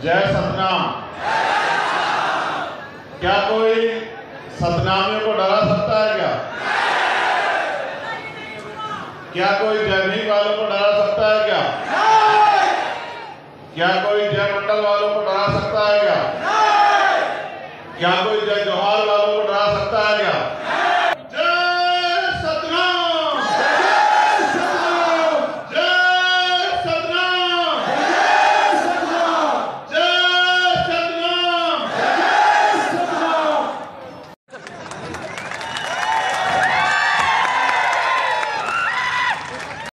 जय सतनाम। क्या कोई सतनामियों को डरा सकता है क्या? क्या कोई जय भीम वालों को डरा सकता है क्या? क्या कोई जय मंडल वालों को डरा सकता है क्या? क्या कोई जय जोहार वालों को डरा सकता है क्या? जय सतनाम, जय सतनाम, जय सतनाम, जय सतनाम, जय सतनाम, जय सतनाम।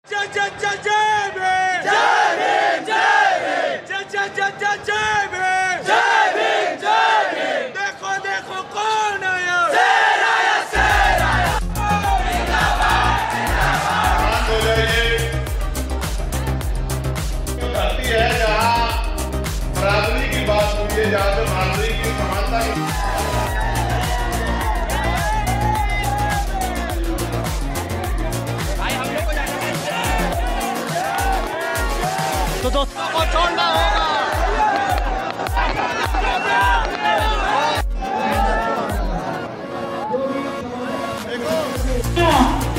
जय जय जय जय भीम, जय भीम, जय भीम, जय जय जय जय जय भीम, जय भीम, जय भीम। देखो देखो कौन आया, शेर आया, शेर आया। जिंदाबाद, जिंदाबाद। धरती है जहाँ बराबरी की बात होती है, जहाँ पे बराबरी की समानता की तो दोस्तों को छोड़ना होगा।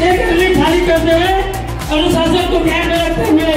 एक गली खाली करते हुए अनुशासन को ध्यान में रखते हुए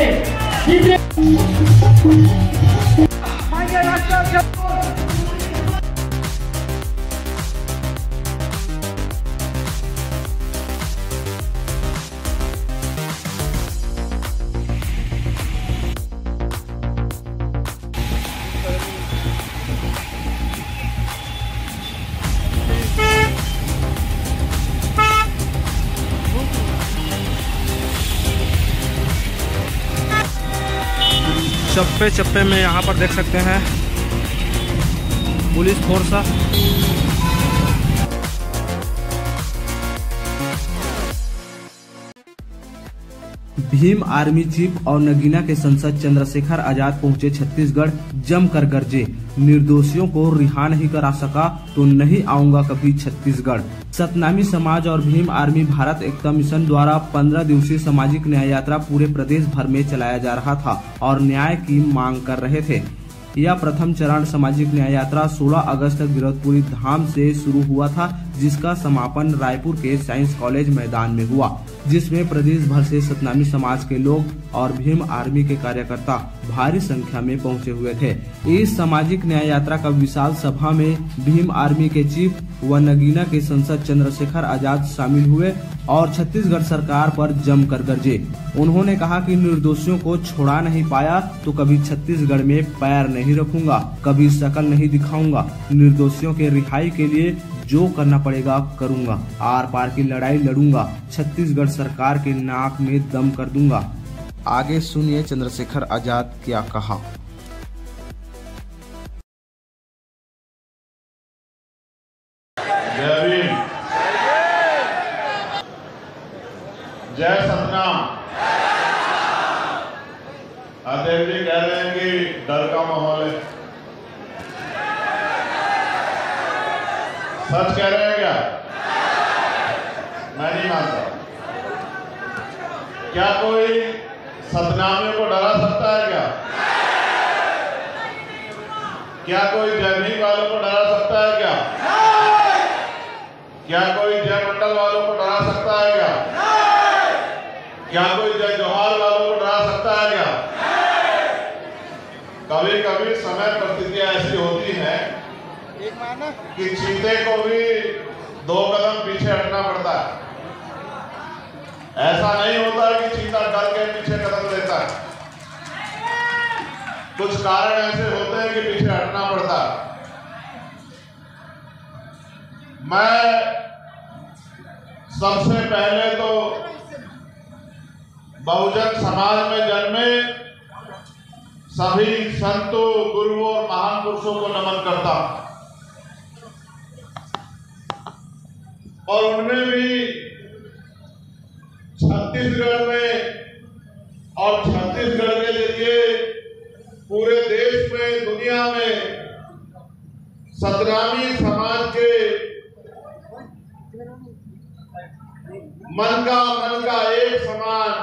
चप्पे चप्पे में यहाँ पर देख सकते हैं police force. Bhim army chief और नगीना के सांसद चंद्रशेखर आजाद पहुंचे छत्तीसगढ़, जमकर गरजे, निर्दोषियों को रिहा नहीं करा सका तो नहीं आऊंगा कभी छत्तीसगढ़। सतनामी समाज और भीम आर्मी भारत एकता मिशन द्वारा 15 दिवसीय सामाजिक न्याय यात्रा पूरे प्रदेश भर में चलाया जा रहा था और न्याय की मांग कर रहे थे। यह प्रथम चरण सामाजिक न्याय यात्रा 16 अगस्त तक गिरौदपुरी धाम से शुरू हुआ था, जिसका समापन रायपुर के साइंस कॉलेज मैदान में हुआ, जिसमें प्रदेश भर से सतनामी समाज के लोग और भीम आर्मी के कार्यकर्ता भारी संख्या में पहुंचे हुए थे। इस सामाजिक न्याय यात्रा का विशाल सभा में भीम आर्मी के चीफ व नगीना के सांसद चंद्रशेखर आजाद शामिल हुए और छत्तीसगढ़ सरकार पर जमकर गरजे। उन्होंने कहा कि निर्दोषियों को छोड़ा नहीं पाया तो कभी छत्तीसगढ़ में पैर नहीं रखूंगा, कभी शकल नहीं दिखाऊंगा। निर्दोषियों के रिहाई के लिए जो करना पड़ेगा करूंगा, आर पार की लड़ाई लड़ूंगा, छत्तीसगढ़ सरकार के नाक में दम कर दूंगा। आगे सुनिए चंद्रशेखर आजाद क्या कहा। जय भीम, जय सतनाम। अध्यक्ष जी कह रहे हैं कि डर का माहौल है, सच कह रहे हैं क्या? मैं नहीं मानता। क्या कोई सतनामियों को डरा सकता है क्या? क्या कोई जय भीम वालों को डरा सकता है क्या? क्या कोई जय मंडल वालों को डरा सकता है क्या? क्या कोई जय जोहार वालों को डरा सकता है क्या? कभी कभी समय परिस्थितियां ऐसी होती हैं कि चीते को भी 2 कदम पीछे हटना पड़ता है। ऐसा नहीं होता कि चीता डर के पीछे कदम लेता है। कुछ कारण ऐसे होते हैं कि पीछे हटना पड़ता है। मैं सबसे पहले तो बहुजन समाज में जन्मे सभी संतों, गुरुओं और महान पुरुषों को नमन करता हूं। और उनमें भी छत्तीसगढ़ में और छत्तीसगढ़ के जरिए पूरे देश में, दुनिया में सतनामी समाज के मन का एक समान,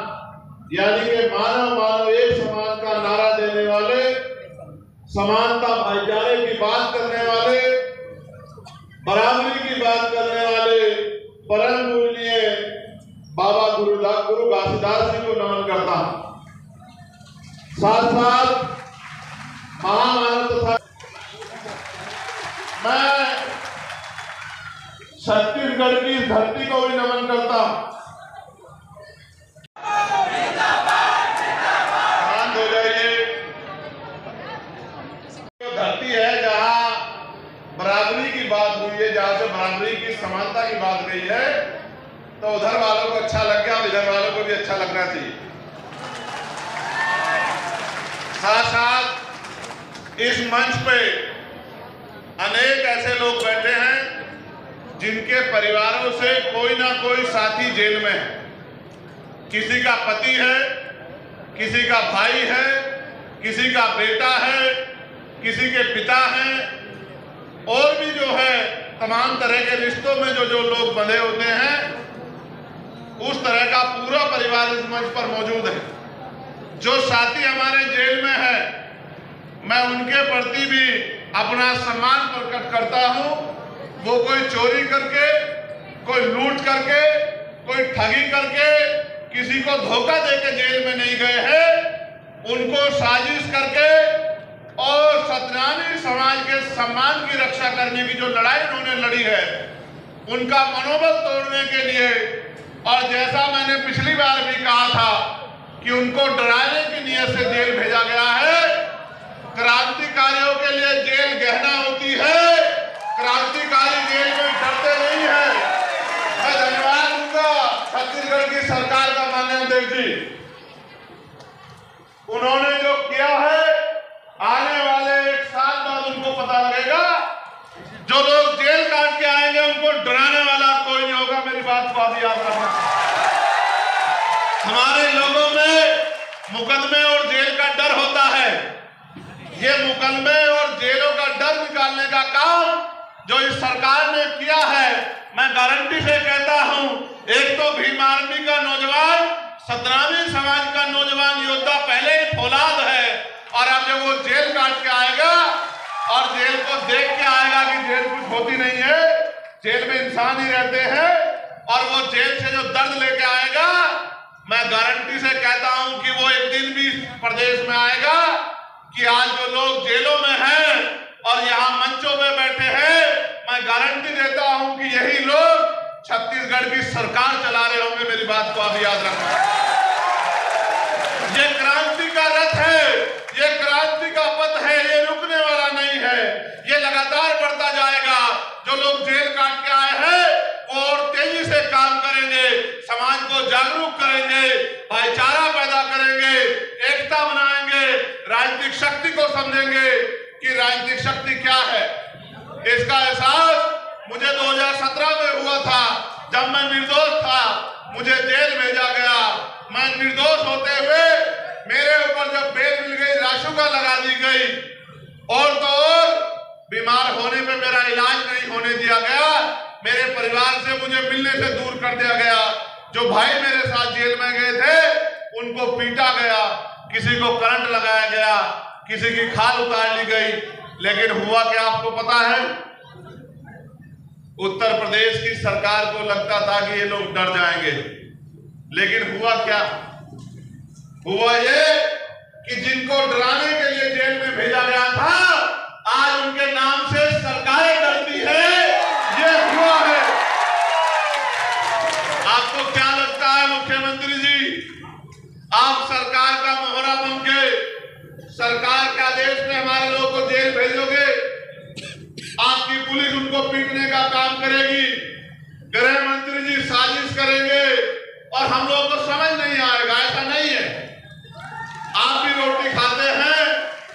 यानी कि मानव मानव एक समान का नारा देने वाले समानता भाईचारे की बात करने वाले, बराबरी की बात करने वाले परम पूजनीय बाबा गुरु घासीदास जी को नमन करता हूं। साथ साथ महामानव तथा मैं छत्तीसगढ़ की धरती को भी नमन करता हूं। शांत हो जाइए। धरती है जहां बराबरी की बात हुई है, जहां से बराबरी की समानता की बात गई है, तो उधर वालों को अच्छा लग गया और इधर वालों को भी अच्छा लगना चाहिए। साथ साथ इस मंच पे अनेक ऐसे लोग बैठे हैं जिनके परिवारों से कोई ना कोई साथी जेल में है। किसी का पति है, किसी का भाई है, किसी का बेटा है, किसी के पिता हैं, और भी जो है तमाम तरह के रिश्तों में जो लोग बंधे होते हैं, उस तरह का पूरा परिवार इस मंच पर मौजूद है। जो साथी हमारे जेल में है, मैं उनके प्रति भी अपना सम्मान प्रकट करता हूं। वो कोई चोरी करके, कोई लूट करके, कोई ठगी करके, किसी को धोखा देके जेल में नहीं गए हैं। उनको साजिश करके और सतनामी समाज के सम्मान की रक्षा करने की जो लड़ाई उन्होंने लड़ी है, उनका मनोबल तोड़ने के लिए, और जैसा मैंने पिछली बार भी कहा था कि उनको डराने की नीयत से जेल भेजा गया है। क्रांतिकारियों के लिए जेल गहना होती है, क्रांतिकारी जेल में डरते नहीं है। मैं धन्यवाद दूंगा छत्तीसगढ़ की सरकार का, माननीय अध्यक्ष जी। उन्होंने जो किया है, आने वाले 1 साल बाद उनको पता लगेगा। जो लोग जेल काट के आएंगे उनको डराने वाला कोई नहीं होगा। मेरी बात को आप याद रखना। हमारे लोगों में मुकदमे और जेल का डर होता है। ये मुकदमे और जेलों का डर निकालने का काम जो इस सरकार ने किया है, मैं गारंटी से कहता हूं, एक तो भीम आर्मी का नौजवान, सतनामी समाज का नौजवान योद्धा पहले ही फौलाद है, और अब जब वो जेल काट के आएगा और जेल को देख के आएगा कि जेल कुछ होती नहीं है, जेल में इंसान ही रहते हैं, और वो जेल से जो दर्द लेके आएगा, मैं गारंटी से कहता हूं कि वो एक दिन भी प्रदेश में आएगा कि आज जो लोग जेलों में हैं और यहाँ मंचों में बैठे हैं, मैं गारंटी देता हूं कि यही लोग छत्तीसगढ़ की सरकार चला रहे होंगे। मेरी बात को आप याद रखना। ये क्रांति का रथ है, ये क्रांति का पथ है, ये रुकने वाला नहीं है, ये लगातार बढ़ता जाएगा। जो लोग जेल काट के आए हैं वो और तेजी से काम करेंगे, समाज को जागरूक करेंगे, भाईचारा पैदा करेंगे, एकता बनाएंगे, राजनीतिक शक्ति को समझेंगे कि राजनीतिक शक्ति क्या है। इसका एहसास मुझे 2017 में हुआ था, जब मैं निर्दोष था, मुझे जेल भेजा गया। मैं निर्दोष होते हुए मेरे ऊपर जब बेल मिल गई, राशुका लगा दी गई, और तो और बीमार होने पे मेरा इलाज नहीं होने दिया गया, मेरे परिवार से मुझे मिलने से दूर कर दिया गया। जो भाई मेरे साथ जेल में गए थे उनको पीटा गया, किसी को करंट लगाया गया, किसी की खाल उतार ली गई। लेकिन हुआ क्या आपको पता है? उत्तर प्रदेश की सरकार को लगता था कि ये लोग डर जाएंगे, लेकिन हुआ क्या? हुआ ये कि जिनको डराने के लिए जेल में भेजा गया था, आज उनके नाम से सरकारें डरती है। ये हुआ है। आपको क्या लगता है मुख्यमंत्री जी, आप सरकार का मोहरा बन के सरकार के आदेश में हमारे लोगों को जेल भेजोगे? आपकी पुलिस उनको पीटने का काम करेगी, गृह मंत्री जी साजिश करेंगे, और हम लोगों को समझ नहीं आएगा। ऐसा नहीं है। आप भी रोटी खाते हैं,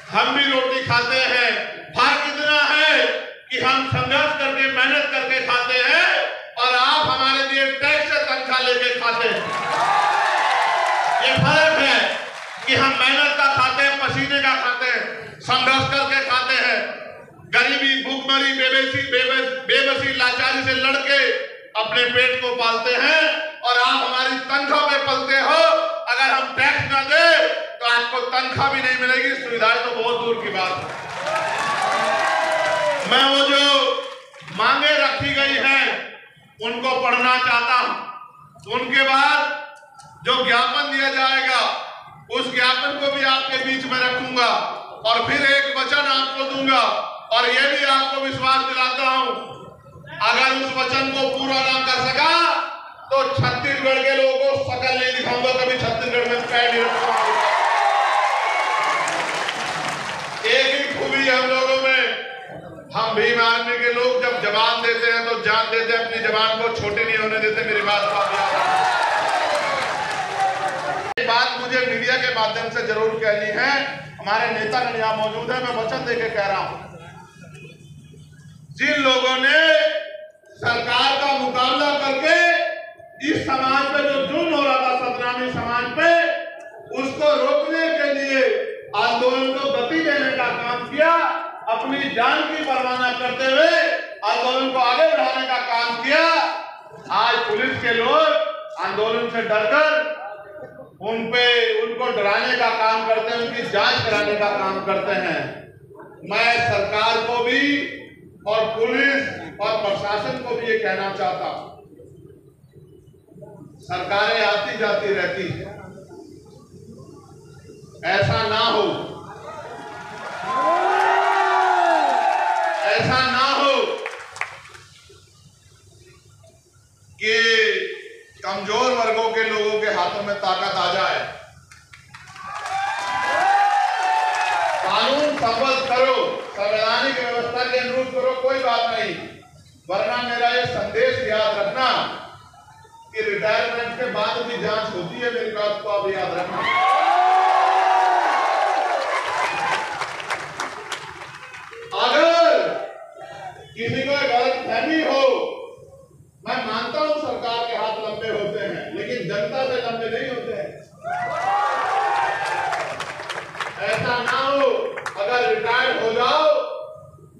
हम भी रोटी खाते हैं। फर्क इतना है कि हम संघर्ष करके, मेहनत करके खाते हैं, और आप हमारे लिए टैक्स से तनख्वाह लेके खाते हैं। ये फर्क है कि हम मेहनत का खाते हैं, पसीने का खाते हैं, संघर्ष करके खाते हैं। गरीबी, भूखमरी, बेबसी, लाचारी से लड़के अपने पेट को पालते हैं, और आप हमारी तनख्वाह पे पलते हो। अगर हम टैक्स न दे तो आपको तनख्वाह भी नहीं मिलेगी, सुविधाएं तो बहुत दूर की बात है। मैं वो जो मांगे रखी गई हैं उनको पढ़ना चाहता हूं। उनके बाद जो ज्ञापन दिया जाएगा उस ज्ञापन को भी आपके बीच में रखूंगा और फिर एक वचन आपको दूंगा और ये भी आपको विश्वास दिलाता हूं, अगर उस वचन को पूरा ना कर सका तो छत्तीसगढ़ के लोगों को शकल नहीं दिखाऊंगा, कभी छत्तीसगढ़ में पैर नहीं रखूंगा। एक ही खूबी है हम लोगों में, हम भीम आर्मी के लोग जब जवान देते हैं तो जान देते हैं, अपनी जवान को छोटी नहीं होने देते। मेरी बात को बात मुझे मीडिया के माध्यम से जरूर कहनी है। हमारे नेतागण यहाँ मौजूद है, मैं वचन देके कह रहा हूं, जिन लोगों ने सरकार का मुकाबला करके इस समाज पे जो जुल्म हो रहा था सतनामी समाज पे, उसको रोकने के लिए आंदोलन को गति देने का काम किया, अपनी जान की परवाह न करते हुए आंदोलन को आगे बढ़ाने का काम किया। आज पुलिस के लोग आंदोलन से डरकर उनको डराने का काम करते हैं, उनकी जांच कराने का काम करते हैं। मैं सरकार को भी और पुलिस और प्रशासन को भी ये कहना चाहता हूं, सरकारें आती जाती रहती है, ऐसा ना हो, ऐसा ना हो कि कमजोर वर्गों के लोगों के हाथों में ताकत आ जाए। कानून संबद्ध करो, संवैधानिक व्यवस्था के अनुरूप करो, कोई बात नहीं, वरना मेरा ये संदेश याद रखना कि रिटायरमेंट के बाद भी जांच होती है, मेरी बात को आप याद रखना। अगर किसी को गलतफहमी हो, मैं मानता हूं सरकार के हाथ लंबे होते हैं, लेकिन जनता से लंबे नहीं होते हैं। ऐसा ना हो, अगर रिटायर्ड हो जाओ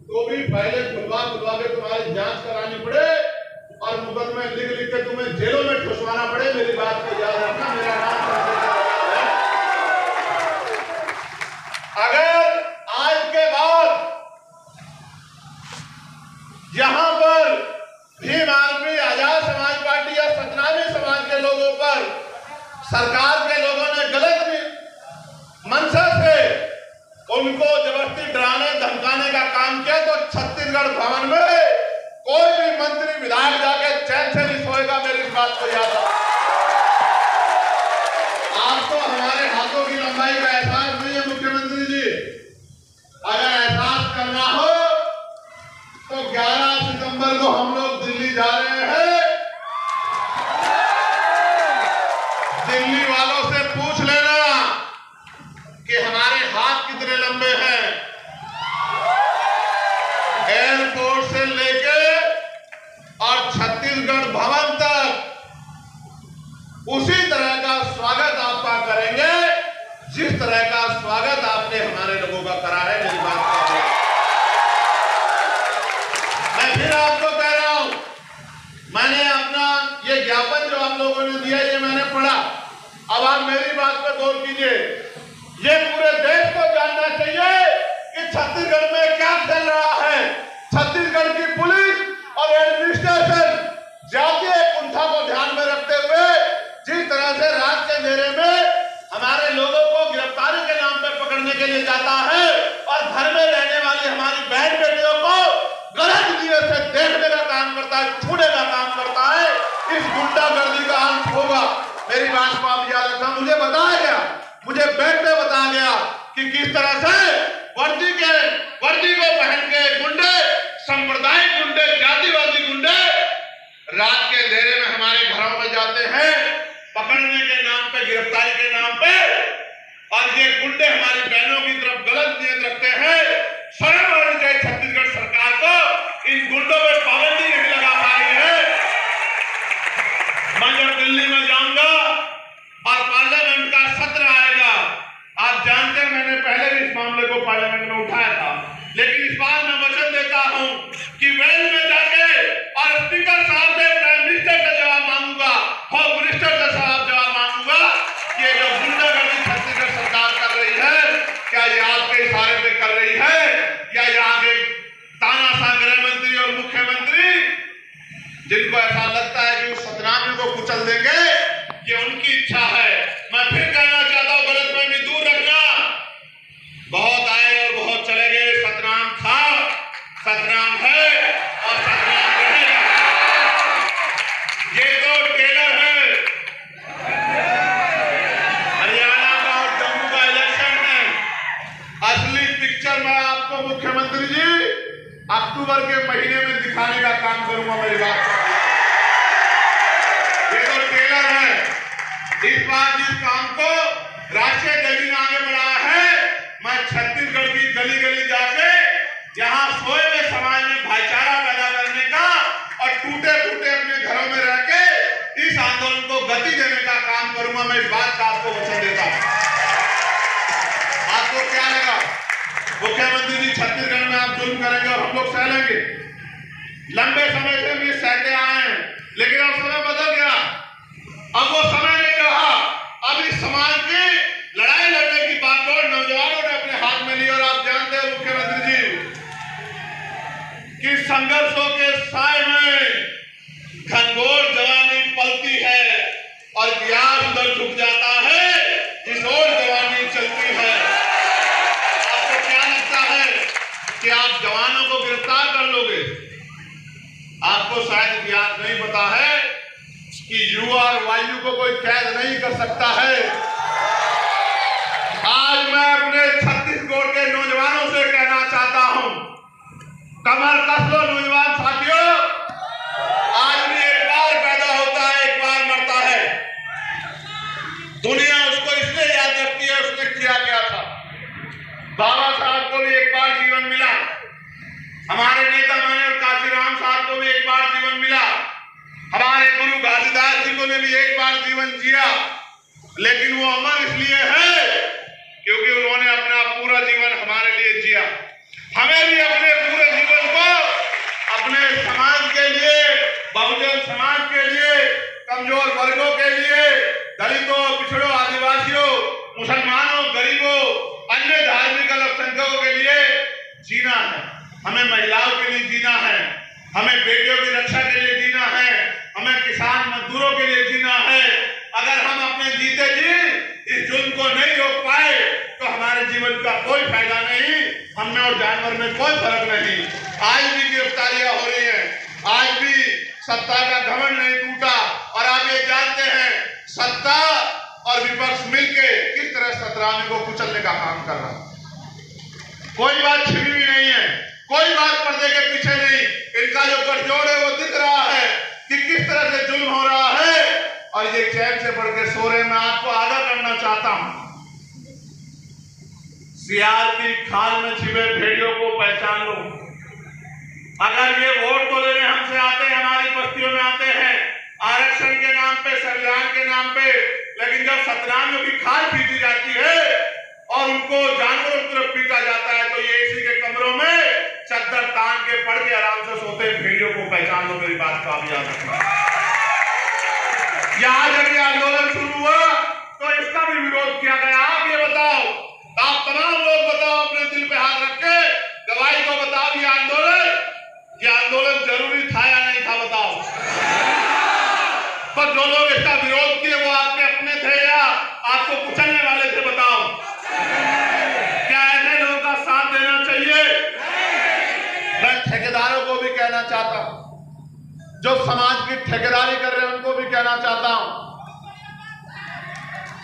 तो भी पहले खुलवा के तुम्हारी जांच करानी पड़े और मुकदमे लिख के तुम्हें जेलों में ठुसवाना पड़े। मेरी बात को याद रखना, मेरा नाम अगर आज के बाद यहां पर भीम आर्मी, आजाद समाज पार्टी या सतनामी समाज के लोगों पर सरकार के लोगों ने गलत मंशा से उनको जबरदस्ती डराने धमकाने का काम किया तो छत्तीसगढ़ भवन में कोई भी मंत्री विधायक जाके चैन से नहीं सोएगा। मेरी इस बात को याद रखो। आपको हमारे हाथों की लंबाई का एहसास नहीं है मुख्यमंत्री जी, अगर एहसास करना हो तो 11 सितंबर को हम लोग दिल्ली जा रहे हैं। दिल्ली वालों से पूछ लेना कि हमारे हाथ कितने लंबे हैं। एयरपोर्ट से लेके और छत्तीसगढ़ भवन तक उसी तरह का स्वागत आपका करेंगे जिस तरह का स्वागत आपने हमारे लोगों का करा है। मेरी बात का मैं फिर आपको कह रहा हूं, मैंने अपना ये ज्ञापन जो आप लोगों ने दिया ये मैंने पढ़ा। अब आप मेरी बात पर गौर कीजिए। ये पूरे देश को जानना चाहिए कि छत्तीसगढ़ में क्या चल रहा है। छत्तीसगढ़ की पुलिस और एडमिनिस्ट्रेशन जातीय कुंठा को ध्यान में रखते हुए जिस तरह से रात के अंधेरे में हमारे लोगों को गिरफ्तारी के नाम पर पकड़ने के लिए जाता है और घर में रहने वाली हमारी बहन बेटियों को गलत नीयत से देखने का काम करता है, छूने का काम करता है, इस गुंडागर्दी का अंत होगा। मेरी बात को आप याद रखना। मुझे बताया गया, मुझे बैठ में बताया गया कि किस तरह से वर्दी को पहन के गुंडे, सांप्रदायिक गुंडे, जातिवादी गुंडे रात के अंधेरे में हमारे घरों में जाते हैं पकड़ने के नाम पे, गिरफ्तारी के नाम पे, और ये गुंडे हमारी बहनों की तरफ गलत नीयत रखते हैं। शर्म आनी चाहिए छत्तीसगढ़ सरकार को, इन गुंडों पे पाबंदी नहीं लगा पा रही है। मैं जब दिल्ली में जाऊंगा और पार्लियामेंट का सत्र आएगा, आप जानते हैं मैंने पहले भी इस मामले को पार्लियामेंट में उठाया था, लेकिन इस बार मैं वचन देता हूं कि वेल में जाके और स्पीकर साहब से, प्राइम मिनिस्टर से जवाब मांगूंगा, होम मिनिस्टर से जवाब मांगूंगा कि जो गुंडागर्दी छत्तीसगढ़ सरकार जिनको ऐसा लगता है कि उस सतनामी को कुचल देंगे, ये उनकी इच्छा है। मैं फिर कहना चाहता हूं, गलतफहमी दूर रखना। बहुत आए और बहुत चले गए, सतनाम था, सतनाम है और सतनाम रहेगा। ये तो टेलर है, हरियाणा का और जम्मू का इलेक्शन है। असली पिक्चर मैं आपको मुख्यमंत्री जी अक्टूबर के महीने में दिखाने का काम करूंगा। मेरी बात ये तो टेलर है। इस बार जिस काम को राष्ट्रीय गति ने आगे बढ़ाया है, मैं छत्तीसगढ़ की गली गली जाके यहाँ सोए हुए समाज में भाईचारा पैदा करने का और टूटे फूटे अपने घरों में रह के इस आंदोलन को गति देने का काम करूंगा। मैं इस बात का आपको वचन देता हूं। आपको क्या लगा मुख्यमंत्री जी छत्तीसगढ़ में आप जुल्म करेंगे और हम लोग सह लेंगे? लंबे समय से भी सहते आए हैं, लेकिन अब समय बदल गया। अब वो समय नहीं रहा। अब इस समाज की लड़ाई लड़ने की बागडोर नौजवानों ने अपने हाथ में ली। और आप जानते हैं मुख्यमंत्री जी कि संघर्षों के साए में घनघोर जवानी पलती है और प्यार उधर झुक जाता है, इस ओर जवानी चलती है। आपको क्या लगता है कि आप जवानों को गिरफ्तार कर लोगे? आपको शायद इतिहास नहीं पता है कि युवा और वायु को कोई कैद नहीं कर सकता है। आज मैं अपने छत्तीसगढ़ के नौजवानों से कहना चाहता हूं, कमर कस लो नौजवान साथियों। आदमी एक बार पैदा होता है, एक बार मरता है। दुनिया उसको इसलिए याद रखती है उसने किया क्या था। बाबा साहब को भी एक बार जीवन मिला, हमारे नेता माननीय काशीराम साहब को भी एक बार जीवन मिला, हमारे गुरु घासीदास जी को भी एक बार जीवन जिया। लेकिन वो अमर इसलिए है क्योंकि उन्होंने अपना पूरा जीवन हमारे लिए जिया। हमें भी अपने पूरे जीवन को अपने समाज के लिए, बहुजन समाज के लिए, कमजोर वर्गों के लिए, दलितों, पिछड़ों, आदिवासियों, मुसलमानों, गरीबों, अन्य धार्मिक अल्पसंख्यकों के लिए जीना है। हमें महिलाओं के लिए जीना है, हमें बेटियों की रक्षा के लिए जीना है, हमें किसान मजदूरों के लिए जीना है। अगर हम अपने जीते जी इस जुल्म को नहीं रोक पाए तो हमारे जीवन का कोई फायदा नहीं, हम में और जानवर में कोई फर्क नहीं। आज भी गिरफ्तारियां हो रही हैं, आज भी सत्ता का घमंड नहीं टूटा। और आप ये जानते हैं सत्ता और विपक्ष मिलके किस तरह सतनामी को कुचलने का काम कर रहा है। कोई बात छिपी हुई नहीं है, कोई बात पर्दे के पीछे नहीं। इनका जो गठजोड़ है वो दिख रहा है कि किस तरह से जुल्म हो रहा है और ये चैन से बढ़ के सो रहे। मैं आपको आगाह करना चाहता हूं, सियार की खाल में छिपे भेड़ियों को पहचान लो। अगर ये वोट तो लेने हमसे आते हैं, हमारी बस्तियों में आते हैं आरक्षण के नाम पे, संविधान के नाम पे, लेकिन जब सतनामियों की खाल पीटी जाती है और उनको जानवरों की तरफ पीटा जाता है तो ये एसी के कमरों में चद्दर तान के पड़ के आराम से सोते भेड़ियों को पहचान लो। मेरी बात को आप याद रखना। यहाँ जब ये आंदोलन शुरू हुआ तो इसका भी विरोध किया गया। आप ये बताओ, आप तमाम लोग बताओ, अपने दिल पे हाथ रख के गवाही को बताओ, ये आंदोलन जरूरी था या नहीं था? बताओ। पर जो लोग इसका विरोध किए वो आपके अपने थे या आपको कुचलने वाले थे? बताओ। क्या ऐसे लोगों का साथ देना चाहिए? मैं ठेकेदारों को भी कहना चाहता हूं, जो समाज की ठेकेदारी कर रहे हैं उनको भी कहना चाहता हूं।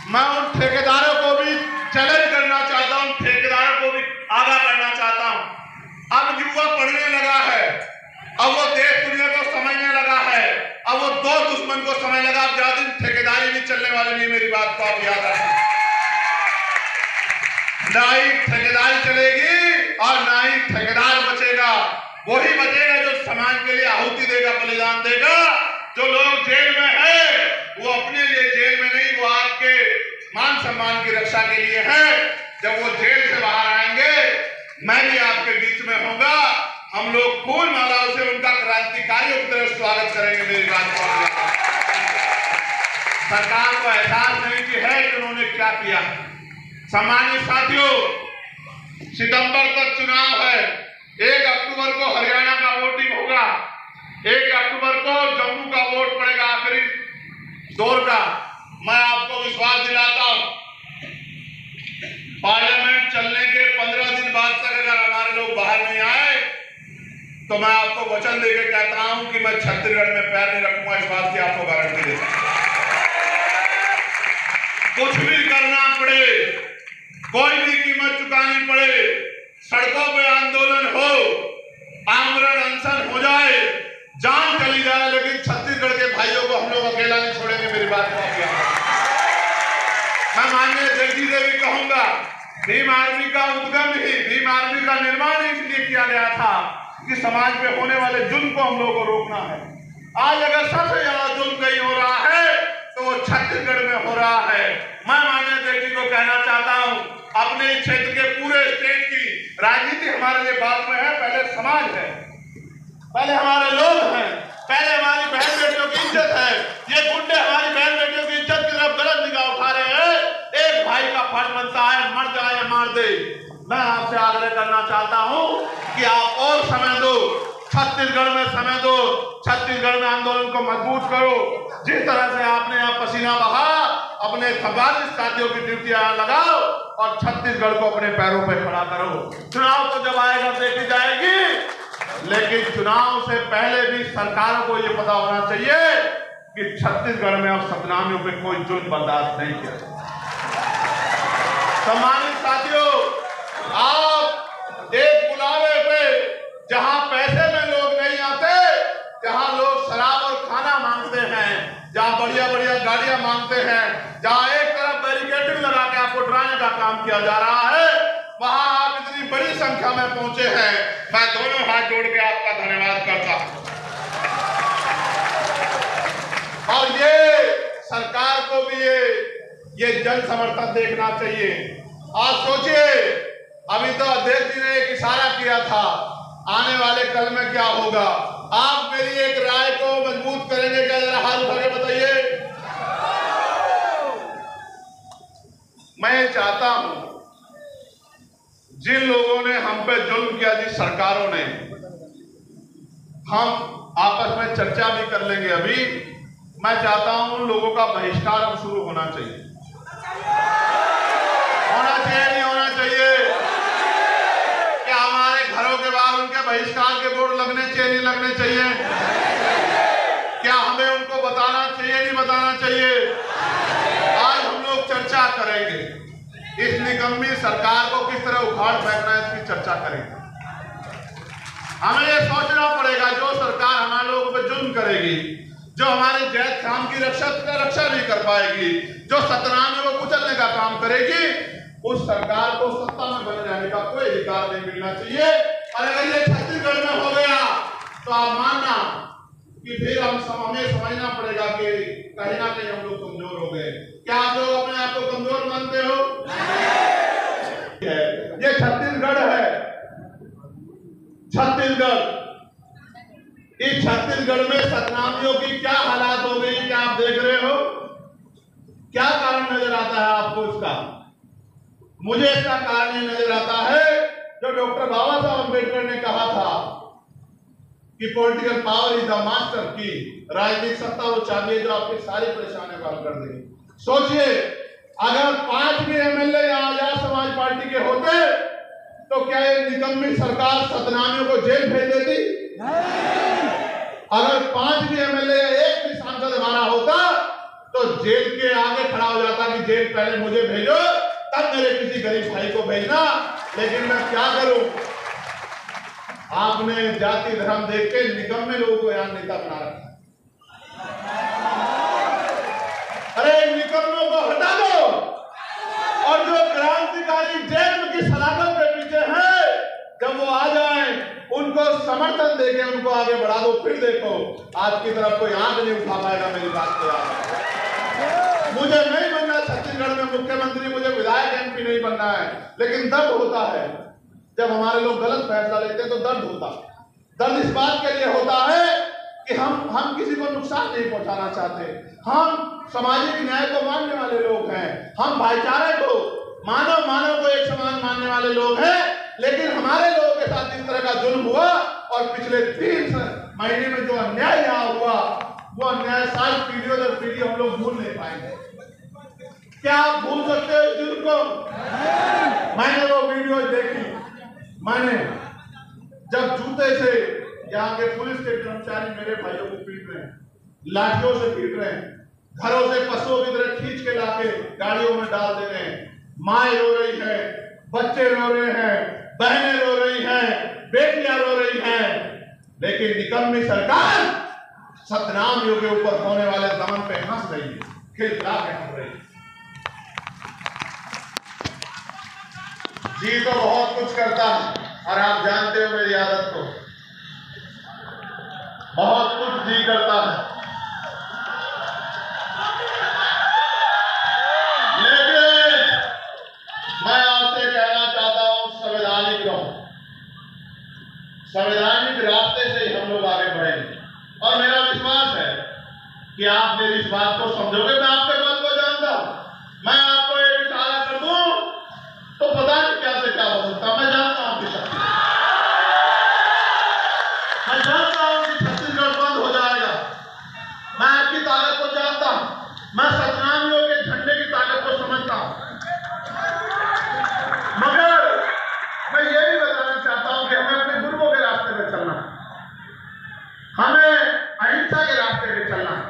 मैं उन ठेकेदारों को भी चैलेंज करना चाहता हूं, ठेकेदारों को भी आगाह करना चाहता हूं। अब युवा पढ़ने लगा है, अब वो देश दुनिया को समझने लगा है, अब वो दो दुश्मन को समझ लगा। अब ज्यादा दिन ठेकेदारी भी चलने वाली नहीं। मेरी बात को आप याद रखें। ना ही ठेकेदारी चलेगी और ना ही ठेकेदार बचेगा। वही बचेगा जो समाज के लिए आहुति देगा, बलिदान देगा। जो लोग जेल में है वो अपने लिए जेल में नहीं, वो आपके मान सम्मान की रक्षा के लिए है। जब वो जेल से बाहर आएंगे मैं भी आपके बीच में होगा, हम लोग फूल मालाओं से उनका क्रांतिकारियों की तरह स्वागत करेंगे। मेरी बात को सरकार को एहसास नहीं कि है कि उन्होंने क्या किया। सम्मानित साथियों, सितंबर तक चुनाव है, 1 अक्टूबर को हरियाणा का वोटिंग होगा। 1 अक्टूबर को जम्मू का वोट पड़ेगा, आखिरी दौर का। मैं आपको विश्वास दिलाता हूं, पार्लियामेंट चलने के 15 दिन बाद तक अगर हमारे लोग बाहर नहीं आए तो मैं आपको वचन देके कहता हूं कि मैं छत्तीसगढ़ में पैर नहीं रखूंगा। इस बात की आपको गारंटी देता हूं। कुछ भी करना पड़े, कोई भी कीमत चुकानी पड़े, सड़कों पे आंदोलन हो, आमरण अनशन हो जाए, जान चली जाए, लेकिन छत्तीसगढ़ के भाइयों को हम लोग अकेला नहीं छोड़ेंगे। मेरी बात को मैं माननीय जगजी से भी कहूंगा, भीम आर्मी का उद्गम ही, भीम आर्मी का निर्माण इसलिए किया गया था कि समाज पे होने वाले जुल्म को हम लोगों को रोकना है। आज अगर सबसे ज्यादा जुल्म कहीं हो रहा है तो वो छत्तीसगढ़ में हो रहा है। मैं माननीय जगजी को कहना चाहता हूं, अपने क्षेत्र के पूरे स्टेट की राजनीति हमारे लिए बाद में है, पहले समाज है, पहले हमारे लोग हैं, पहले हमारी बहन बेटियों की इज्जत है। ये गुंडे हमारी बहन बेटियों की इज्जत की तरफ गलत निगाह उठा रहे हैं। एक भाई का फर्ज बनता है, मर जाए या मार दे। मैं आपसे आग्रह करना चाहता हूं कि आप और समय दो, छत्तीसगढ़ में समय दो, छत्तीसगढ़ में आंदोलन को मजबूत करो। जिस तरह से आपने यहाँ पसीना बहा, अपने 44 साथियों की ड्यूटियां लगाओ और छत्तीसगढ़ को अपने पैरों पर खड़ा करो। चुनाव तो जब आएगा देखी जाएगी, लेकिन चुनाव से पहले भी सरकारों को ये पता होना चाहिए कि छत्तीसगढ़ में अब सतनामियों पे कोई जुल्म बर्दाश्त नहीं किया। सम्मानित साथियों, आप एक बुलावे पे जहां पैसे में लोग नहीं आते, जहां लोग शराब और खाना मांगते हैं, जहां बढ़िया बढ़िया गाड़ियां मांगते हैं, जहां एक तरफ बैरिकेडिंग लगा के आपको डराने का काम किया जा रहा है, वहां आप इतनी बड़ी संख्या में पहुंचे हैं। मैं दोनों हाथ जोड़ के आपका धन्यवाद करता हूं। और ये सरकार को भी ये जन समर्थन देखना चाहिए। आज सोचिए, अभी तो अध्यक्ष जी ने एक इशारा किया था, आने वाले कल में क्या होगा। आप मेरी एक राय को मजबूत करेंगे क्या? जरा हाथ उठा के बताइए। मैं चाहता हूं, जिन लोगों ने हम पे जुल्म किया, जिस सरकारों ने, हम आपस में चर्चा भी कर लेंगे। अभी मैं चाहता हूं उन लोगों का बहिष्कार अब शुरू होना चाहिए। होना चाहिए, नहीं होना चाहिए? क्या हमारे घरों के बाहर उनके बहिष्कार के बोर्ड लगने चाहिए, नहीं लगने चाहिए? क्या हमें उनको बताना चाहिए, नहीं बताना चाहिए? आज हम लोग चर्चा करेंगे, इस निकम्मी सरकार को किस तरह उखाड़ फेंकना है, इसकी चर्चा करेंगे। हमें ये सोचना पड़ेगा, जो सरकार हमारे लोगों पे जुल्म करेगी, जो हमारे जैत खाम की रक्षा नहीं कर पाएगी, जो सतनामियों को कुचलने का काम करेगी, उस सरकार को सत्ता में बने रहने का कोई अधिकार नहीं मिलना चाहिए। और अगर ये छत्तीसगढ़ में हो गया तो आप मानना कि फिर हमें समझना पड़ेगा कि कहीं ना कहीं हम लोग कमजोर हो गए। क्या आप लोग अपने आप को कमजोर मानते हो? ये छत्तीसगढ़ है, छत्तीसगढ़। इस छत्तीसगढ़ में सतनामियों की क्या हालात हो गई, क्या आप देख रहे हो? क्या कारण नजर आता है आपको इसका? मुझे इसका कारण ये नजर आता है, जो डॉक्टर बाबा साहब अम्बेडकर ने कहा था कि political power is the master की, राजनीतिक सत्ता वो चाबी है जो आपकी सारी परेशानियों का हल कर देगी। सोचिए, अगर 5 भी एमएलए आजाद समाज पार्टी के होते तो क्या ये निकम्मी सरकार सतनामियों को जेल भेज देती? अगर 5 भी एमएलए, एक भी सांसद हमारा होता तो जेल के आगे खड़ा हो जाता कि जेल पहले मुझे भेजो, तब मेरे किसी गरीब भाई को भेजना। लेकिन मैं क्या करूं, आपने जाति धर्म देख के निकम्मे लोगों को यहां नेता बना रखा है। अरे निकम्मों को हटा दो, और जो क्रांतिकारी जेल की सलाखों के पीछे हैं, जब वो आ जाए उनको समर्थन देके उनको आगे बढ़ा दो। फिर देखो, आपकी तरफ कोई आंख नहीं उठा पाएगा। मेरी बात को याद, मुझे नहीं बनना छत्तीसगढ़ में मुख्यमंत्री, मुझे विधायक एमपी नहीं बनना है, लेकिन दर्द होता है जब हमारे लोग गलत फैसला लेते हैं तो दर्द होता है। दर्द इस बात के लिए होता है कि हम किसी को नुकसान नहीं पहुंचाना चाहते। हम सामाजिक न्याय को मानने वाले लोग हैं, हम भाईचारे को, मानव को एक समान मानने वाले लोग हैं। लेकिन हमारे लोगों के साथ इस तरह का जुल्म हुआ और पिछले 3 महीने में जो अन्याय यहाँ हुआ, वो अन्याय सारी पीढ़ियों दर पीढ़ी हम लोग भूल नहीं पाएंगे। क्या आप भूल सकते हो जुर्म को? मैंने वो वीडियो देखी, मैंने जब जूते से यहाँ के पुलिस के कर्मचारी मेरे भाइयों को पीट रहे हैं, लाठियों से पीट रहे हैं, घरों से पशुओं की तरह खींच के लाके गाड़ियों में डाल दे रहे हैं, माएं रो रही है, बच्चे रो रहे हैं, बहनें रो रही हैं, बेटियां रो रही हैं, लेकिन निकम्मी सरकार सतनामियों के ऊपर होने वाले दमन पे हंस रही है, खिलखिला के हंस रही है। जी तो बहुत कुछ करता है और आप जानते हो मेरी आदत को, बहुत कुछ जी करता है, लेकिन मैं आपसे कहना चाहता हूं संवैधानिक रहो, संवैधानिक रास्ते से ही हम लोग आगे बढ़ेंगे और मेरा विश्वास है कि आप मेरी इस बात को समझोगे। मैं आपके बात को जानता हूं, मैं आपको एक इशारा कर दूं तो पता नहीं क्या से क्या हो सकता। मैं जानता हूं आपकी शक्ति, मैं जानता हूं कि छत्तीसगढ़ बंद हो जाएगा, मैं आपकी ताकत को जानता हूं, मैं सतनामियों के झंडे की ताकत को समझता हूं, मगर मैं ये भी बताना चाहता हूं कि हमें अपने गुरुओं के रास्ते पे चलना है, हमें अहिंसा के रास्ते पे चलना है,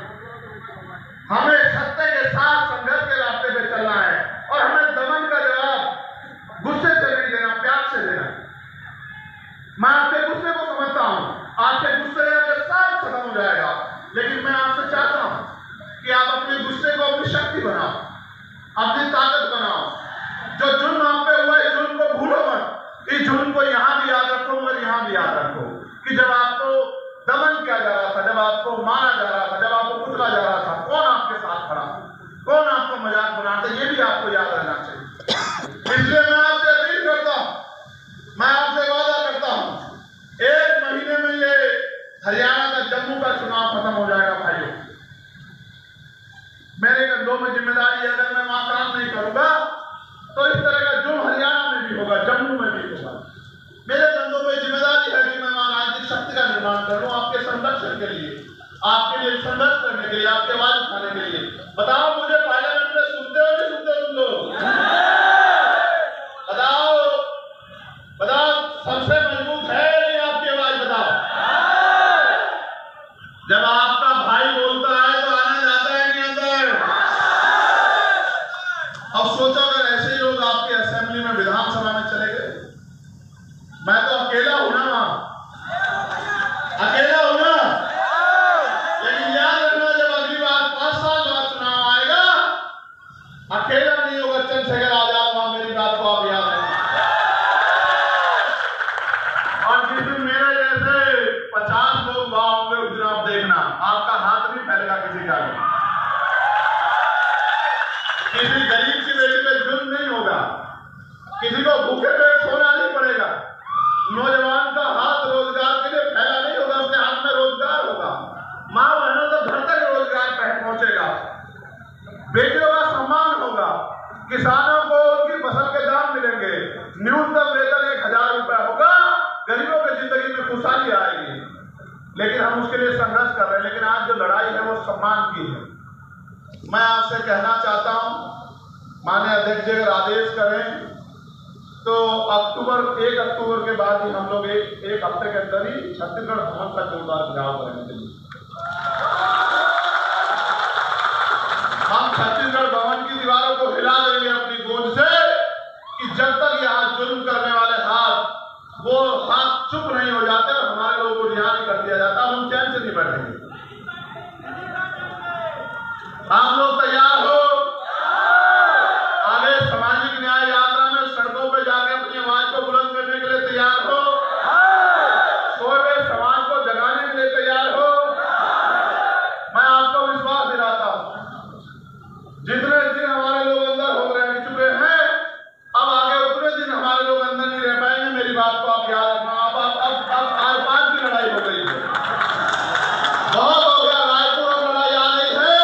हमें सत्य के साथ संघर्ष के रास्ते पे चलना है और हमें दमन का जवाब गुस्से से नहीं देना, प्यार से देना। मैं आपके गुस्से को समझता हूं, आपके गुस्से के साथ खत्म हो जाएगा, लेकिन मैं आपसे चाहता हूं कि आप अपने गुस्से को अपनी शक्ति बनाओ, अपनी ताकत बनाओ। जो जुल्म आप पे हुआ है, जुल्म को भूलो मत, इस जुल्म को यहां भी याद रखो और यहां भी याद रखो कि जब आपको दमन किया जा रहा था, जब आपको मारा जा रहा था, जब आपको कुचला जा रहा था, कौन आपके साथ खड़ा, कौन आपको मजाक बना रहा था, ये भी आपको याद रहना चाहिए। इसलिए मैं आपसे अपील करता हूं, मैं आपसे वादा करता हूं, 1 महीने में ये हरियाणा का जम्मू का चुनाव खत्म हो जाएगा। भाइयों, मेरे कंधों में जिम्मेदारी है, अगर मैं वहां काम नहीं करूंगा तो इस तरह का जुल्म हरियाणा में भी होगा, जम्मू में भी होगा। मेरे कंधों में जिम्मेदारी है कि मैं वहां राजनीतिक शक्ति का निर्माण करूं, आपके संरक्षण के लिए, आपके लिए संघर्ष करने के लिए, आपके आवाज उठाने के लिए। बताओ मुझे पार्लियामेंट में सुनते हो नहीं सुनते तुम लोग? बताओ बताओ, सबसे मजबूत है नहीं आपकी आवाज? बताओ। जब आपका भाई बोलता है तो आना जाता है नहीं अंदर? अब सोचो अगर ऐसे ही लोग आपकी असेंबली में, विधानसभा में चले गए, मैं तो अकेला हूं ना, अकेला हूं ना, लेकिन याद रखना जब अगली बार 5 साल बाद चुनाव आएगा, अकेला नहीं होगा चंद्रशेखर आजाद, वहां मेरी बात को आप याद रखना। और जिस दिन मेरे जैसे 50 लोग वहां होंगे उस दिन आप देखना, आपका हाथ नहीं फैलेगा किसी का, किसी गरीब की बेटी पे जुल्म नहीं होगा, किसी को भूखे पेट सोना नहीं पड़ेगा, नौजवान का हाथ रोजगार के लिए फैला नहीं होगा, उसके हाथ में रोजगार होगा, मां बहनों तक घर तक रोजगार पहुंचेगा, बेटियों का सम्मान होगा, किसानों को उनकी फसल के दाम मिलेंगे, न्यूनतम वेतन 1000 रुपए होगा, गरीबों की जिंदगी में खुशहाली आएगी। लेकिन हम उसके लिए संघर्ष कर रहे हैं, लेकिन आज जो लड़ाई है वो सम्मान की है। मैं आपसे कहना चाहता हूं, माननीय अध्यक्ष जी अगर आदेश करें तो 1 अक्टूबर के बाद ही हम लोग एक हफ्ते के अंदर ही छत्तीसगढ़ भवन का जोरदार घेराव करेंगे। हम छत्तीसगढ़ भवन की दीवारों को हिला देंगे अपनी गूंज से कि जब तक यहाँ जुल्म करने वाले हाथ, वो हाथ चुप नहीं हो जाते और हमारे लोगों को रिहा नहीं कर दिया जाता, हम चैन से नहीं बैठेंगे। आप लोग तैयार हो? आगे सामाजिक न्याय यात्रा में सड़कों पे जाके अपनी आवाज को बुलंद करने के लिए तैयार हो? सोए हुए समाज को जगाने के लिए तैयार हो? मैं आपको विश्वास दिलाता हूं, जितने दिन हमारे लोग अंदर हो रह चुके हैं, अब आगे उतने दिन हमारे लोग अंदर नहीं रह पाएंगे। मेरी बात को आप याद रखना। अब आर पार की लड़ाई हो गई है, बहुत हो गया। रायपुर अब लड़ाई आ रही है,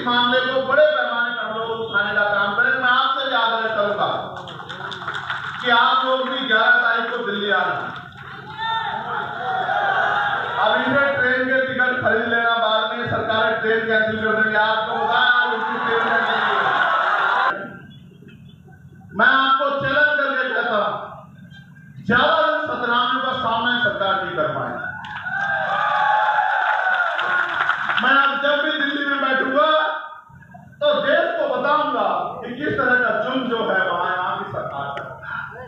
मामले को बड़े पैमाने पर हम लोग उठाने का काम करें। मैं आपसे भी आग्रह करूंगा कि आप लोग भी 11 तारीख को दिल्ली आना। अभी से ट्रेन के टिकट खरीद लेना, बाद में सरकार ट्रेन कैंसिल कर देंगे। आपको बताया उनकी ट्रेन कैंसिल। मैं आपको चैलेंज करके कहता हूं, ज्यादा दिन सतनामे का सामना सरकार नहीं कर पाए। मैं अब जब भी दिल्ली में बैठूंगा तो देश को बताऊंगा कि किस तरह का जुल्म जो है वहां यहाँ की सरकार करता है।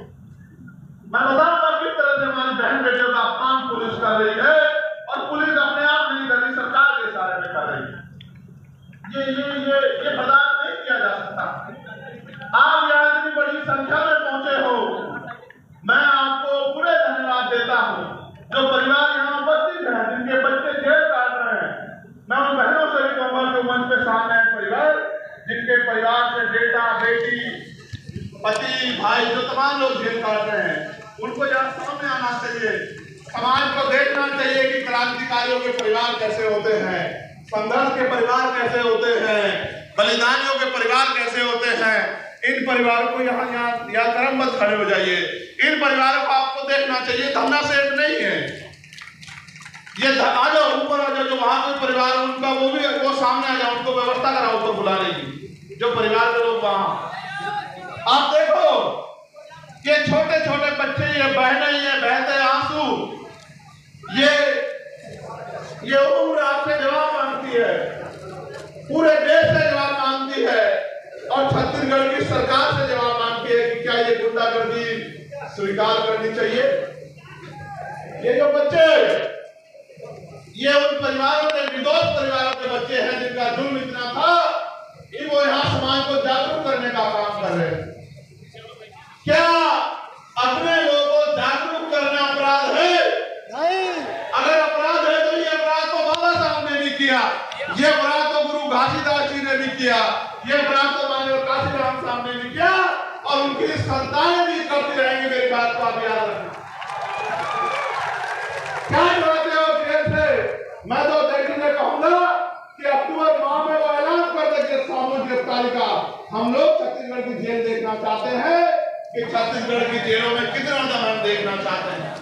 मैं बताऊंगा किस तरह से हमारी बहन बेटियों का अपमान पुलिस कर रही है, और पुलिस अपने आप नहीं कर रही, सरकार के इशारे में कर रही है। ये बर्दाश्त नहीं किया जा सकता। आप यहाँ इतनी बड़ी संख्या में पहुंचे हो, मैं आपको पूरे धन्यवाद देता हूँ। जो परिवार यहाँ उपस्थित है, जिनके बच्चे जेल काट रहे हैं, मैं उन बहनों से भी कहूंगा कि मंच पे सामने है परिवार, जिनके परिवार से बेटा बेटी पति भाई जो तमाम लोग जेल काट रहे हैं, उनको यहाँ सामने आना चाहिए। समाज को देखना चाहिए कि क्रांतिकारियों के परिवार कैसे होते हैं, संघर्ष के परिवार कैसे होते हैं, बलिदानियों के परिवार कैसे होते हैं। इन परिवारों को यहाँ क्रमबद्ध खड़े हो जाइए। इन परिवारों को आपको देखना चाहिए, धरना सेठ नहीं है ये। आ जाओ ऊपर आ जाओ, जो वहां कोई परिवार उनका वो सामने आ जाओ, उनको व्यवस्था कराओ ऊपर बुलाने की, जो परिवार के लोग वहां। आप देखो ये छोटे छोटे बच्चे, ये बहनें, ये बहते आंसू, ये उम्र आपसे जवाब मांगती है, पूरे देश से जवाब मांगती है, और छत्तीसगढ़ की सरकार से जवाब मांगती है कि क्या ये गुंडागर्दी स्वीकार करनी चाहिए। ये जो बच्चे, ये उन परिवारों के, निर्दोष परिवारों के बच्चे हैं जिनका जुल्म इतना था कि वो यहाँ समाज को जागरूक करने का काम कर रहे हैं। क्या अपने लोगों को जागरूक करना अपराध है? नहीं। अगर अपराध है तो ये अपराध तो बाबा साहब ने भी किया, ये अपराध तो गुरु घासीदास जी ने भी किया, ये अपराध तो माननीय काशीराम साहब ने भी किया, और उनकी संतानें भी करती रहेंगी। मेरी बात को आप याद रखना। क्या चाहते हो जेल से? मैं तो देखने में कहूंगा कि अक्टूबर माह में वो ऐलान कर देंगे सामूहिक गिरफ्तारी का। हम लोग छत्तीसगढ़ की जेल देखना चाहते हैं कि छत्तीसगढ़ की जेलों में कितना दमन देखना चाहते हैं।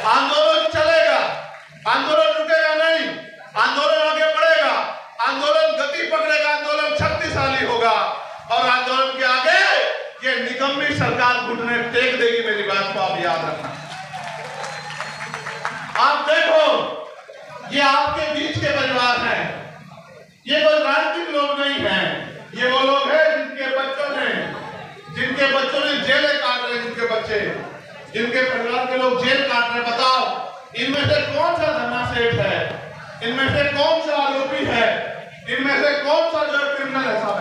आंदोलन चलेगा, आंदोलन रुकेगा नहीं, आंदोलन आगे बढ़ेगा, आंदोलन गति पकड़ेगा, आंदोलन शक्तिशाली होगा, और आंदोलन के आगे ये निकम्मी सरकार घुटने टेक देगी। मेरी बात को आप याद रखना। आप देखो ये आपके बीच के परिवार हैं, ये कोई राजनीतिक लोग नहीं हैं, ये वो लोग हैं जिनके बच्चों ने जेलें काट रहे, जिनके परिवार के लोग जेल काट रहे। बताओ इनमें से कौन सा धरना सेठ है, इनमें से कौन सा आरोपी है, इनमें से कौन सा जो क्रिमिनल है? साहब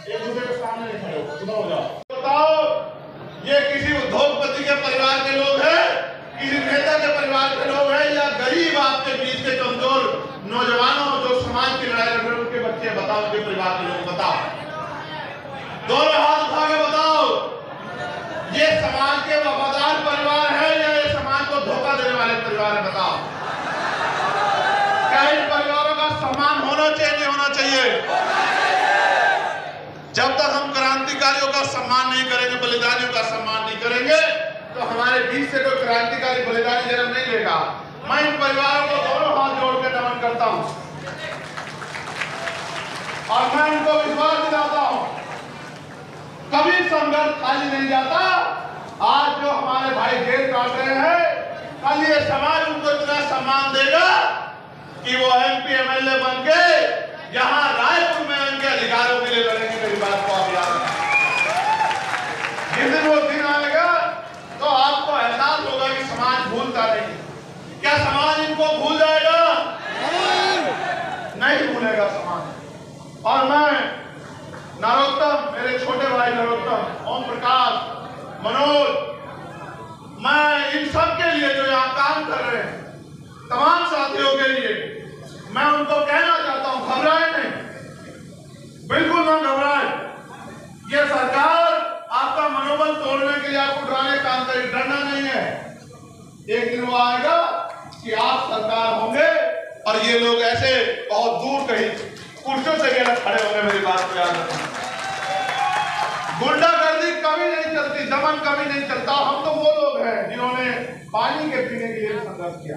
एक दूसरे के सामने नहीं खड़े हो जाओ। बताओ ये किसी उद्योगपति के परिवार के लोग हैं, किसी नेता के परिवार के लोग हैं, या गरीब आपके बीच के कमजोर नौजवानों जो समाज की लड़ाई लड़ रहे हैं उनके बच्चे? बताओ उनके परिवार के लोग, बताओ, दोनों हाथ उठा के बताओ, ये समाज के वफादार परिवार है या ये समाज को धोखा देने वाले परिवार है? बताओ, क्या इन परिवारों का सम्मान होना चाहिए, नहीं होना चाहिए? जब तक हम क्रांतिकारियों का सम्मान नहीं करेंगे, बलिदानियों का सम्मान नहीं करेंगे, तो हमारे बीच से कोई क्रांतिकारी बलिदानी जन्म नहीं लेगा। मैं इन परिवारों को दोनों हाथ जोड़ के नमन करता हूं, और मैं इनको विश्वास दिलाता हूं कभी संघर्ष खाली नहीं जाता। आज जो हमारे भाई जेल काट रहे हैं, कल ये समाज उनको इतना सम्मान देगा कि वो MP MLA बन के यहाँ रायपुर में उनके अधिकारों के लिए लड़ेंगे। मेरी बात को आप याद रखें। जिस दिन वो दिन आएगा तो आपको एहसास होगा कि समाज भूलता नहीं। क्या समाज इनको भूल जाएगा? नहीं भूलेगा समाज। और मैं नरोत्तम, मेरे छोटे भाई नरोत्तम, ओम प्रकाश, मनोज, मैं इन सब के लिए जो यहाँ काम कर रहे हैं, तमाम साथियों के लिए मैं उनको कहना चाहता हूँ, घबराए नहीं, बिल्कुल ना घबराए। ये सरकार आपका मनोबल तोड़ने के लिए आपको डराने काम करेगी, डरना नहीं है। एक दिन वो आएगा कि आप सरकार होंगे और ये लोग ऐसे बहुत दूर कहीं कुर्सियों से खड़े होंगे। मेरी बात को याद रखना। गुंडागर्दी कभी नहीं चलती, दमन कभी नहीं चलता। हम तो वो लोग हैं जिन्होंने पानी के पीने के लिए संघर्ष किया।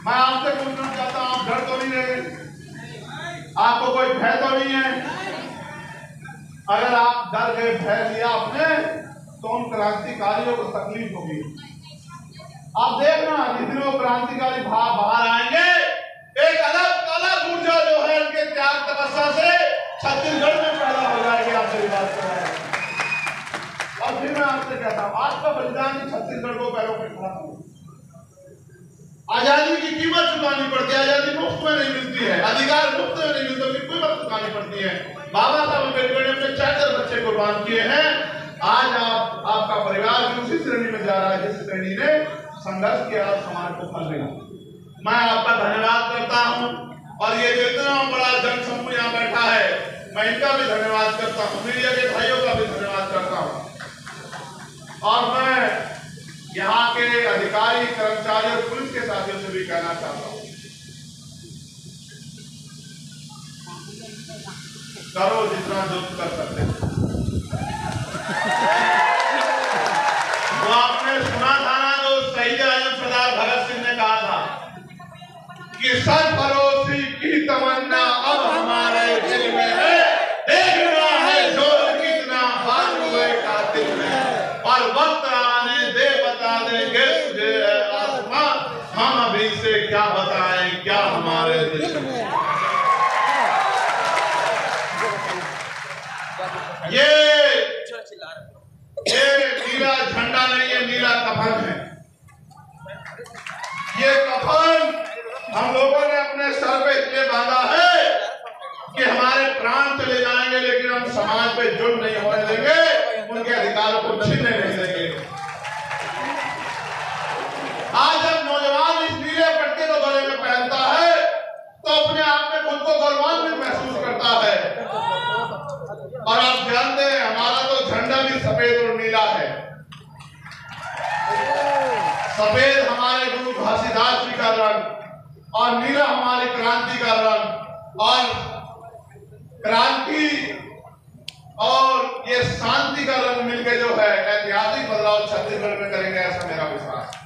मैं आपसे पूछना चाहता हूं, आप डर तो नहीं रहे? आपको कोई भय तो नहीं है? अगर आप डर गए, भय लिया आपने, तो उन क्रांतिकारियों को तकलीफ होगी। आप देखना जिस दिन वो क्रांतिकारी बाहर आएंगे, एक अलग ऊर्जा जो है उनके त्याग तपस्या से छत्तीसगढ़ में पैदा हो जाएगी। आप मेरी बात कर रहे हैं। और फिर मैं आपसे कहता हूं, आपका बलिदान छत्तीसगढ़ को पैरों पे खड़ा हो। आजादी की कीमत चुकानी पड़ती है। आजादी मुफ्त में नहीं मिलती है, अधिकार मुफ्त में नहीं मिलते, फिर कीमत चुकानी पड़ती है। बाबा साहब अम्बेडकर ने अपने 4 बच्चे कुर्बान किए हैं। आज आपका परिवार भी उसी श्रेणी में जा रहा है जिस श्रेणी ने संघर्ष किया और समाज को फल मिला। मैं आपका धन्यवाद करता हूं और ये जितना बड़ा जनसमूह यहाँ बैठा है, मैं इनका भी धन्यवाद करता हूं, मीडिया के भाइयों का भी धन्यवाद करता हूं। और मैं यहाँ के अधिकारी, कर्मचारी और पुलिस के साथियों से भी कहना चाहता हूं, करो जितना जो कर सकते हैं। वो आपने सुना था ना, जो शहीद आजम सरदार भगत सिंह ने कहा था कि सरफरोशी की तमन्ना अब हमारे दिल में है, देखना है जोर कितना हार हुए कातिल में, और वक्त आने दे बता देंगे तुझे आसमां, हम अभी से क्या बताएं क्या हमारे दिल में। ये नीला झंडा नहीं है, नीला कफन है। ये कफन हम लोगों ने अपने सर पे इसलिए बांधा है कि हमारे प्राण चले जाएंगे, लेकिन हम समाज पे जुल्म नहीं होने देंगे, उनके अधिकारों को छीनने नहीं देंगे। आज जब नौजवान इस नीले पट्टे को गले में पहनता है तो अपने आप में खुद को गौरवान्वित महसूस करता है। और आप जानते हैं, हमारा तो झंडा भी सफेद और नीला है। सफेद हमारे गुरु घासीदास जी का रंग और नीला हमारी क्रांति का रंग। और क्रांति और ये शांति का रंग मिलकर जो है ऐतिहासिक बदलाव छत्तीसगढ़ में करेंगे, ऐसा मेरा विश्वास है।